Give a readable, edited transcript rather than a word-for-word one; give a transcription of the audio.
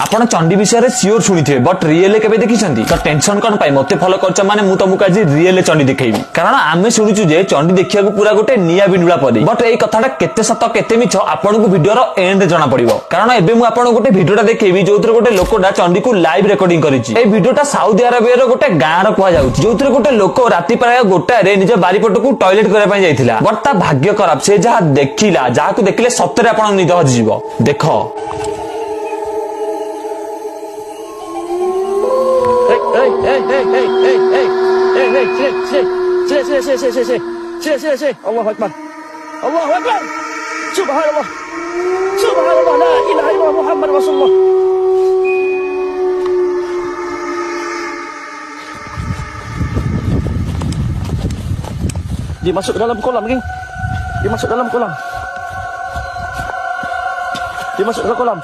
आपण चंडी विषय सियोर शुणी बट रियल केवे देखी तो टेंशन कौन पाई मत फॉलो कर माने मु तुमको आज रियल चंडी देखी कारण आम शुणुचु जे चंडी देखा पूरा गोटे निया बिंडुला परी बट ये कथाटा केते सत केते मिछ आपन को वीडियो रो एंड जना पड़िबो कारण एबे मु आपन गोटे वीडियोटा देखेबी जोथरे गोटे लोकटा चंडी को लाइव रिकॉर्डिंग करिछि ए वीडियोटा सऊदी अरबिया रो गोटे गां रो कुआ जाउछि जोथरे गोटे लोक राति प्राय गोटा रे निज बारीपट को टॉयलेट करे पई जाइथिला बट ता भाग्य खराब से जहा देखिला जहा को देखिले सतरे आपन निद हजि जीवो देखो Allahu Akbar. Allahu Akbar. Subhanallah. Subhanallah. La ilaha illallah Muhammad Rasulullah. Dia masuk ke dalam kolam, geng. Dia masuk dalam kolam. Dia masuk dalam kolam.